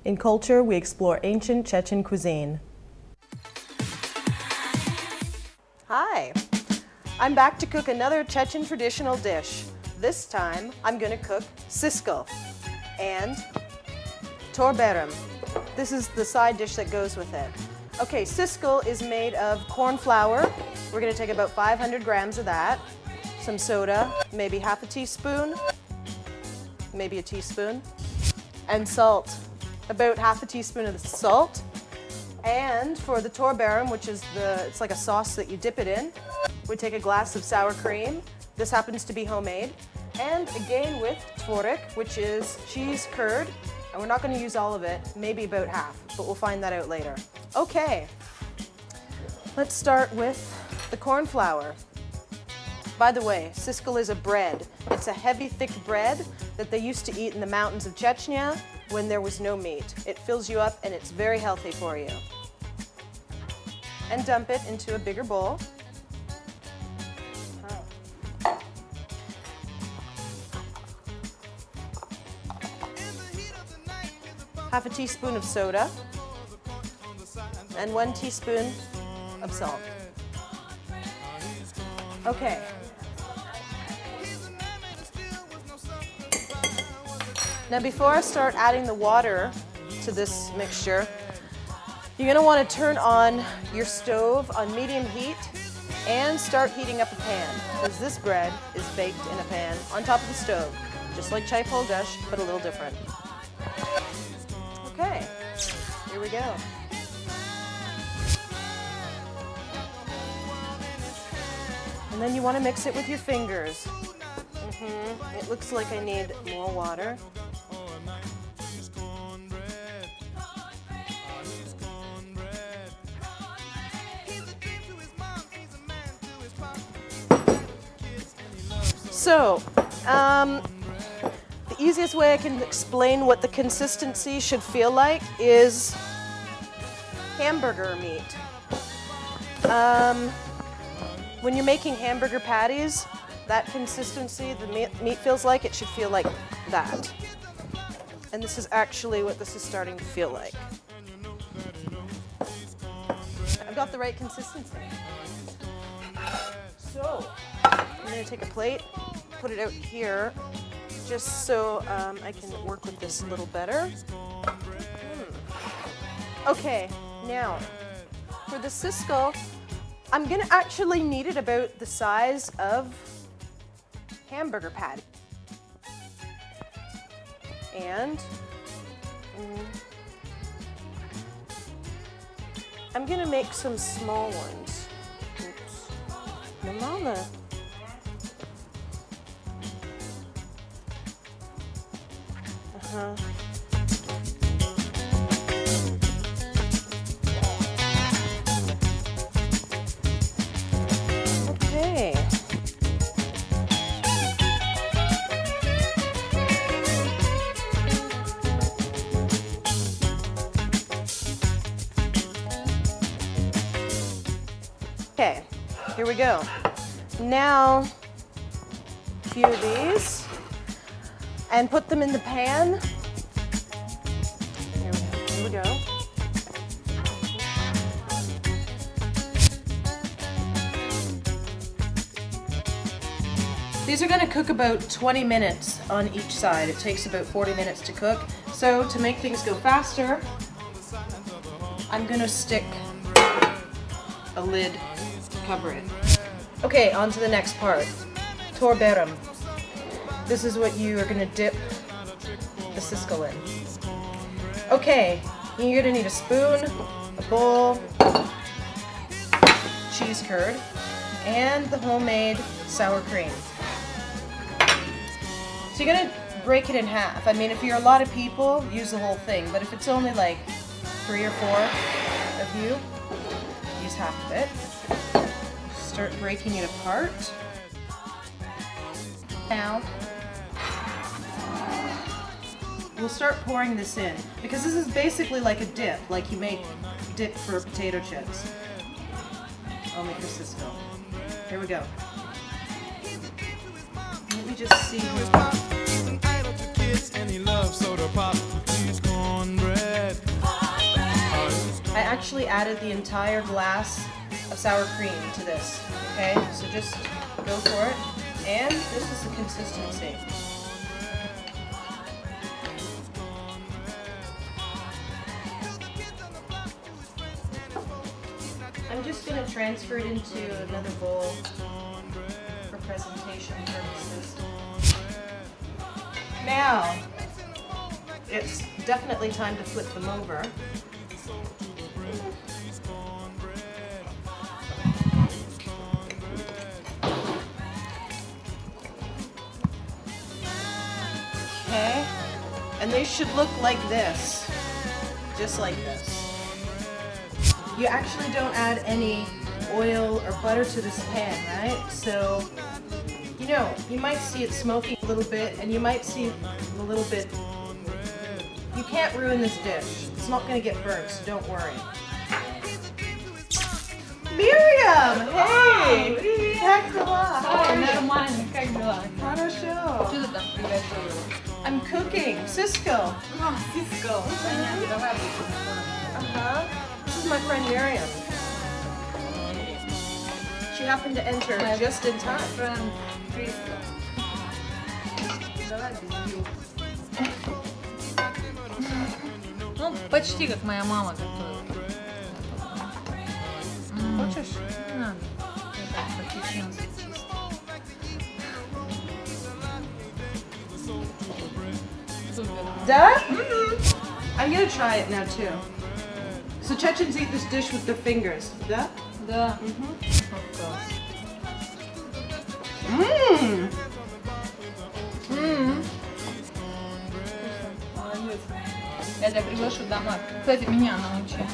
In culture, we explore ancient Chechen cuisine. Hi! I'm back to cook another Chechen traditional dish. This time, I'm going to cook Siskel and ToBerum. This is the side dish that goes with it. Okay, Siskel is made of corn flour. We're going to take about 500 grams of that. Some soda, maybe half a teaspoon, maybe a teaspoon, and salt. About half a teaspoon of the salt. And for the ToBerum, which is it's like a sauce that you dip it in, we take a glass of sour cream. This happens to be homemade. And again with tvorik, which is cheese curd. And we're not going to use all of it, maybe about half, but we'll find that out later. Okay, let's start with the corn flour. By the way, Siskel is a bread. It's a heavy, thick bread that they used to eat in the mountains of Chechnya when there was no meat. It fills you up and it's very healthy for you. And dump it into a bigger bowl. Half a teaspoon of soda and 1 teaspoon of salt. Okay. Now before I start adding the water to this mixture, you're going to want to turn on your stove on medium heat and start heating up a pan, because this bread is baked in a pan on top of the stove, just like chai polgash, but a little different. Okay, here we go. And then you want to mix it with your fingers. It looks like I need more water. So, the easiest way I can explain what the consistency should feel like is hamburger meat. When you're making hamburger patties, that consistency the meat feels like, it should feel like that. And this is actually what this is starting to feel like. I've got the right consistency. So, I'm going to take a plate, put it out here, just so I can work with this a little better. Okay, now, for the Siskel, I'm going to actually knead it about the size of hamburger patty. And I'm going to make some small ones. Oops. No mama. Okay. Okay, here we go. Now, a few of these, and put them in the pan. Here we go. These are going to cook about 20 minutes on each side. It takes about 40 minutes to cook. So to make things go faster, I'm going to stick a lid to cover it. Okay, on to the next part. ToBerum. This is what you are going to dip the Siskel in. Okay, you're going to need a spoon, a bowl, cheese curd, and the homemade sour cream. So you're going to break it in half. I mean, if you're a lot of people, use the whole thing, but if it's only like 3 or 4 of you, use half of it. Start breaking it apart. Now, we'll start pouring this in, because this is basically like a dip, like you make dip for potato chips. Only for Siskel. Here we go. Let me just see. And he loves soda pop. He's cornbread. I actually added the entire glass of sour cream to this. Okay, so just go for it. And this is the consistency. I'm just going to transfer it into another bowl for presentation purposes. Now, it's definitely time to flip them over. Okay, and they should look like this, just like this. You actually don't add any oil or butter to this pan, right? So, you know, you might see it smoking a little bit, and you might see a little bit. You can't ruin this dish. It's not going to get burnt, so don't worry. Miriam! Hey! Как дела? Нормально, как дела? Хорошо. Что ты там приготовила? I'm cooking. Siskel. Сискал. Понятно, давай This is my friend Miriam. She happened to enter just in time. Friend Chrystal. Давай без вил. Ну, почти как моя мама готовит. Хочешь? Не надо. Это так, по-чеченски чисто. Супер. Да? I'm gonna try it now too. So Chechens eat this dish with their fingers. Да? Да. Mmm. Молодец. Я тебя приглашу домой. Кстати, меня научи.